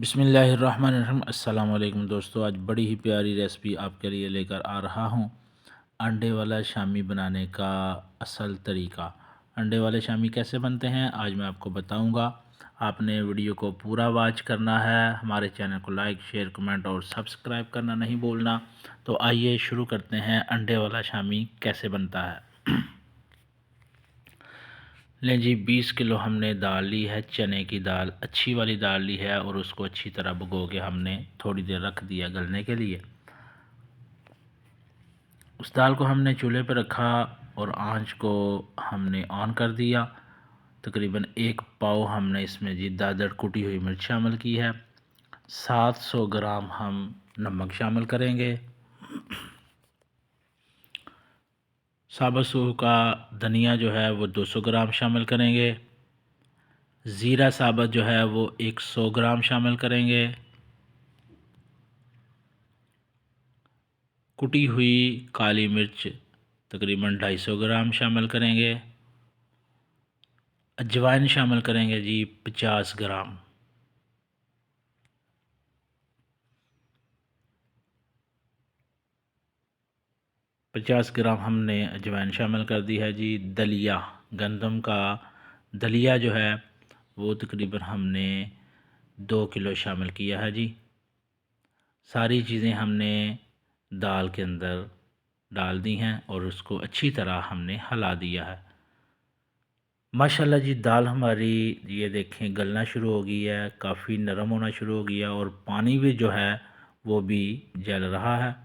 बिस्मिल्लाहिर्रहमानिर्रहीम। अस्सलाम वालेकुम दोस्तों, आज बड़ी ही प्यारी रेसिपी आपके लिए लेकर आ रहा हूँ। अंडे वाला शामी बनाने का असल तरीका। अंडे वाले शामी कैसे बनते हैं आज मैं आपको बताऊँगा। आपने वीडियो को पूरा वॉच करना है। हमारे चैनल को लाइक शेयर कमेंट और सब्सक्राइब करना नहीं भूलना। तो आइए शुरू करते हैं अंडे वाला शामी कैसे बनता है। लें जी, 20 किलो हमने दाल ली है, चने की दाल, अच्छी वाली दाल ली है और उसको अच्छी तरह भिगो के हमने थोड़ी देर रख दिया गलने के लिए। उस दाल को हमने चूल्हे पर रखा और आंच को हमने ऑन कर दिया। तकरीबन 1 पाव हमने इसमें जी दादर कुटी हुई मिर्च शामिल की है। 700 ग्राम हम नमक शामिल करेंगे। साबुत सूखा धनिया जो है वो 200 ग्राम शामिल करेंगे। ज़ीरा साबुत जो है वो 100 ग्राम शामिल करेंगे। कुटी हुई काली मिर्च तकरीबन 250 ग्राम शामिल करेंगे। अजवाइन शामिल करेंगे जी 50 ग्राम। पचास ग्राम हमने अजवाइन शामिल कर दी है जी। दलिया, गंदम का दलिया जो है वो तकरीबन हमने 2 किलो शामिल किया है जी। सारी चीज़ें हमने दाल के अंदर डाल दी हैं और उसको अच्छी तरह हमने हिला दिया है। माशाल्लाह जी, दाल हमारी ये देखें गलना शुरू हो गई है, काफ़ी नरम होना शुरू हो गया और पानी भी जो है वो भी जल रहा है।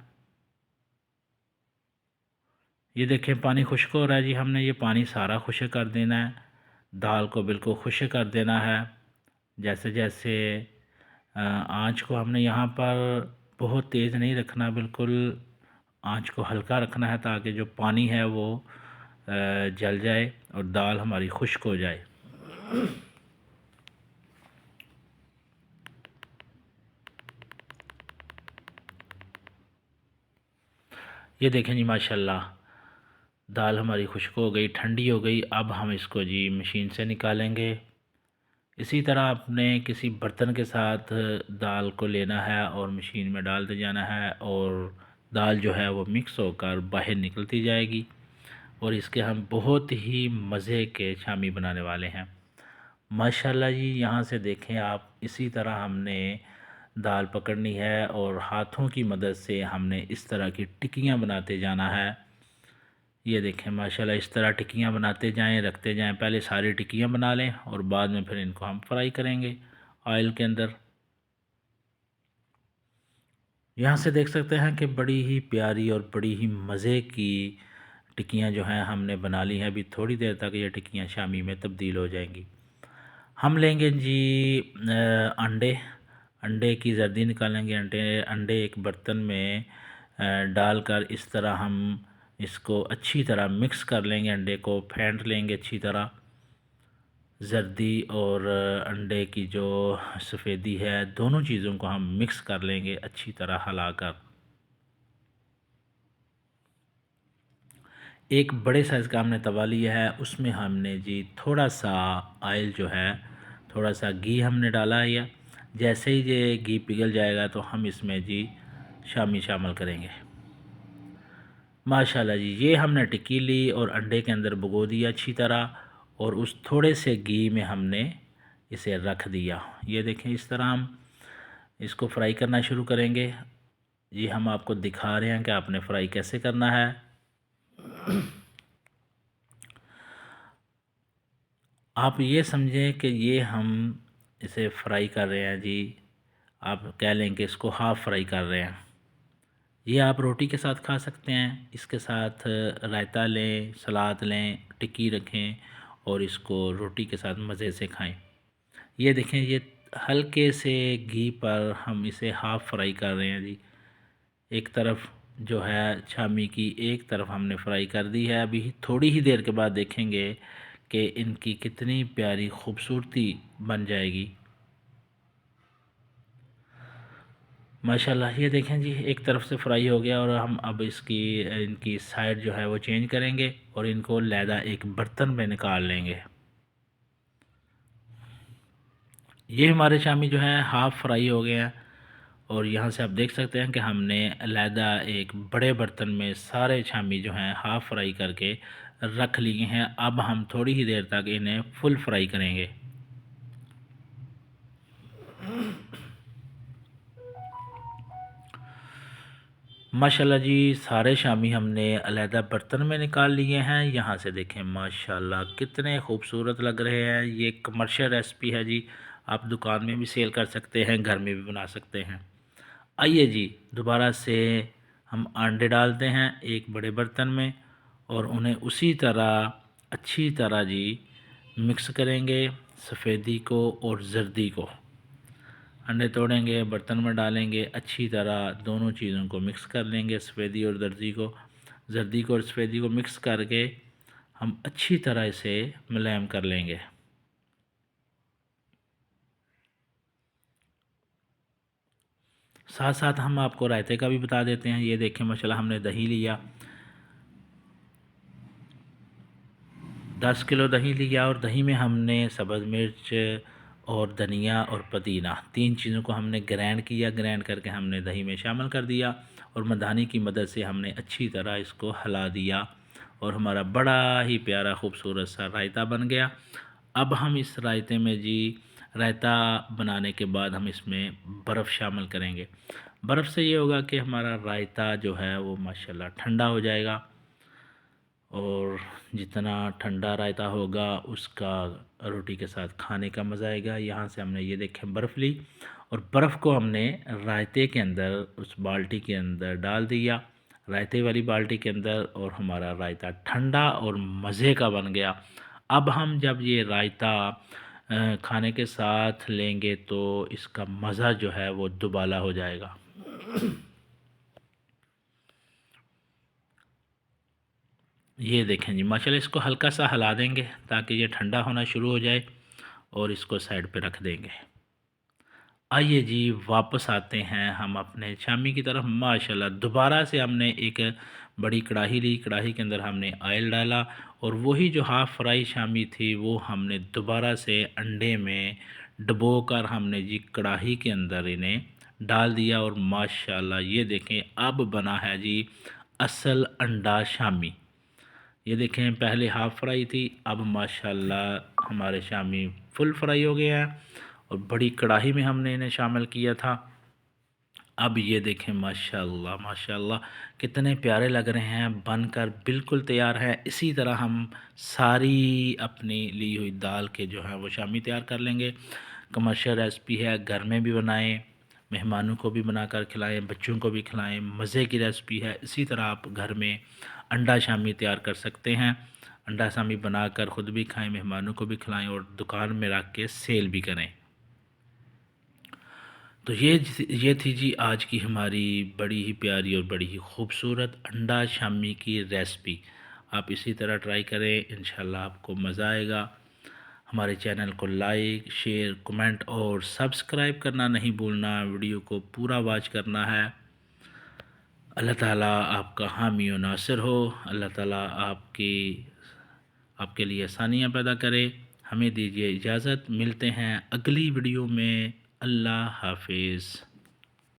ये देखें पानी खुश्क हो रहा है जी। हमने ये पानी सारा खुश्क कर देना है, दाल को बिल्कुल खुश्क कर देना है। जैसे जैसे आँच को हमने यहाँ पर बहुत तेज़ नहीं रखना, बिल्कुल आँच को हल्का रखना है ताकि जो पानी है वो जल जाए और दाल हमारी खुश्क हो जाए। ये देखें जी, माशाल्लाह दाल हमारी खुश्क हो गई, ठंडी हो गई। अब हम इसको जी मशीन से निकालेंगे। इसी तरह आपने किसी बर्तन के साथ दाल को लेना है और मशीन में डालते जाना है और दाल जो है वो मिक्स होकर बाहर निकलती जाएगी और इसके हम बहुत ही मज़े के शामी बनाने वाले हैं। माशाल्लाह जी, यहाँ से देखें आप, इसी तरह हमने दाल पकड़नी है और हाथों की मदद से हमने इस तरह की टिक्कियाँ बनाते जाना है। ये देखें माशाल्लाह, इस तरह टिक्कियाँ बनाते जाएं, रखते जाएं। पहले सारी टिक्कियाँ बना लें और बाद में फिर इनको हम फ्राई करेंगे ऑयल के अंदर। यहाँ से देख सकते हैं कि बड़ी ही प्यारी और बड़ी ही मज़े की टिक्कियाँ जो हैं हमने बना ली हैं। अभी थोड़ी देर तक ये टिक्कियाँ शामी में तब्दील हो जाएंगी। हम लेंगे जी अंडे। अंडे की जर्दी निकालेंगे। अंडे अंडे एक बर्तन में डालकर इस तरह हम इसको अच्छी तरह मिक्स कर लेंगे। अंडे को फेंट लेंगे अच्छी तरह। जर्दी और अंडे की जो सफ़ेदी है, दोनों चीज़ों को हम मिक्स कर लेंगे अच्छी तरह हिलाकर। एक बड़े साइज़ का हमने तवा लिया है, उसमें हमने जी थोड़ा सा ऑयल जो है, थोड़ा सा घी हमने डाला है। जैसे ही ये घी पिघल जाएगा तो हम इसमें जी शामी शामिल करेंगे। माशाल्लाह जी, ये हमने टिक्की ली और अंडे के अंदर भिगो दिया अच्छी तरह और उस थोड़े से घी में हमने इसे रख दिया। ये देखें, इस तरह हम इसको फ्राई करना शुरू करेंगे। ये हम आपको दिखा रहे हैं कि आपने फ्राई कैसे करना है। आप ये समझें कि ये हम इसे फ्राई कर रहे हैं जी। आप कह लें कि इसको हाफ़ फ्राई कर रहे हैं। ये आप रोटी के साथ खा सकते हैं, इसके साथ रायता लें, सलाद लें, टिक्की रखें और इसको रोटी के साथ मज़े से खाएं। ये देखें, ये हल्के से घी पर हम इसे हाफ़ फ्राई कर रहे हैं जी। एक तरफ जो है शामी की, एक तरफ हमने फ्राई कर दी है। अभी थोड़ी ही देर के बाद देखेंगे कि इनकी कितनी प्यारी खूबसूरती बन जाएगी। माशाल्लाह, ये देखें जी, एक तरफ से फ्राई हो गया और हम अब इसकी इनकी साइड जो है वो चेंज करेंगे और इनको लैदा एक बर्तन में निकाल लेंगे। ये हमारे शामी जो हैं हाफ़ फ्राई हो गए हैं। और यहाँ से आप देख सकते हैं कि हमने अलहदा एक बड़े बर्तन में सारे शामी जो हैं हाफ़ फ्राई करके रख लिए हैं। अब हम थोड़ी ही देर तक इन्हें फुल फ्राई करेंगे। माशाल्लाह जी, सारे शामी हमने अलहदा बर्तन में निकाल लिए हैं। यहाँ से देखें माशाल्लाह कितने खूबसूरत लग रहे हैं। ये कमर्शियल रेसिपी है जी, आप दुकान में भी सेल कर सकते हैं, घर में भी बना सकते हैं। आइए जी, दोबारा से हम अंडे डालते हैं एक बड़े बर्तन में और उन्हें उसी तरह अच्छी तरह जी मिक्स करेंगे, सफ़ेदी को और जर्दी को। अंडे तोड़ेंगे, बर्तन में डालेंगे, अच्छी तरह दोनों चीज़ों को मिक्स कर लेंगे, सफ़ेदी और जर्दी को और सफ़ेदी को मिक्स करके हम अच्छी तरह इसे मुलायम कर लेंगे। साथ साथ हम आपको रायते का भी बता देते हैं। ये देखें माशाल्लाह, हमने दही लिया, 10 किलो दही लिया और दही में हमने सब्ज़ मिर्च और धनिया और पुदीना, 3 चीज़ों को हमने ग्राइंड किया। ग्राइंड करके हमने दही में शामिल कर दिया और मधानी की मदद से हमने अच्छी तरह इसको हिला दिया और हमारा बड़ा ही प्यारा खूबसूरत सा रायता बन गया। अब हम इस रायते में जी, रायता बनाने के बाद हम इसमें बर्फ़ शामिल करेंगे। बर्फ़ से ये होगा कि हमारा रायता जो है वो माशाल्लाह ठंडा हो जाएगा और जितना ठंडा रायता होगा उसका रोटी के साथ खाने का मज़ा आएगा। यहाँ से हमने ये देखें बर्फ़ ली और बर्फ़ को हमने रायते के अंदर, उस बाल्टी के अंदर डाल दिया, रायते वाली बाल्टी के अंदर, और हमारा रायता ठंडा और मज़े का बन गया। अब हम जब ये रायता खाने के साथ लेंगे तो इसका मज़ा जो है वो दुबाला हो जाएगा। ये देखें जी माशाल्लाह, इसको हल्का सा हिला देंगे ताकि ये ठंडा होना शुरू हो जाए और इसको साइड पे रख देंगे। आइए जी, वापस आते हैं हम अपने शामी की तरफ। माशाल्लाह दोबारा से हमने एक बड़ी कढ़ाई ली, कढ़ाई के अंदर हमने ऑयल डाला और वही जो हाफ़ फ्राई शामी थी वो हमने दोबारा से अंडे में डुबो कर हमने जी कढ़ाई के अंदर इन्हें डाल दिया और माशाल्लाह ये देखें अब बना है जी असल अंडा शामी। ये देखें पहले हाफ़ फ्राई थी, अब माशाल्लाह हमारे शामी फुल फ्राई हो गए हैं और बड़ी कढ़ाई में हमने इन्हें शामिल किया था। अब ये देखें माशाल्लाह माशाल्लाह कितने प्यारे लग रहे हैं, बनकर बिल्कुल तैयार है। इसी तरह हम सारी अपनी ली हुई दाल के जो है वो शामी तैयार कर लेंगे। कमर्शियल रेसिपी है, घर में भी बनाएं, मेहमानों को भी बनाकर खिलाएं, बच्चों को भी खिलाएं, मज़े की रेसिपी है। इसी तरह आप घर में अंडा शामी तैयार कर सकते हैं। अंडा शामी बनाकर ख़ुद भी खाएं, मेहमानों को भी खिलाएं और दुकान में रख के सेल भी करें। तो ये थी जी आज की हमारी बड़ी ही प्यारी और बड़ी ही खूबसूरत अंडा शामी की रेसिपी। आप इसी तरह ट्राई करें, इंशाल्लाह आपको मज़ा आएगा। हमारे चैनल को लाइक, शेयर, कमेंट और सब्सक्राइब करना नहीं भूलना। वीडियो को पूरा वॉच करना है। अल्लाह ताला आपका हामी और नासिर हो। अल्लाह ताला आपके लिए आसानियाँ पैदा करे। हमें दीजिए इजाज़त, मिलते हैं अगली वीडियो में। अल्लाह हाफिज़।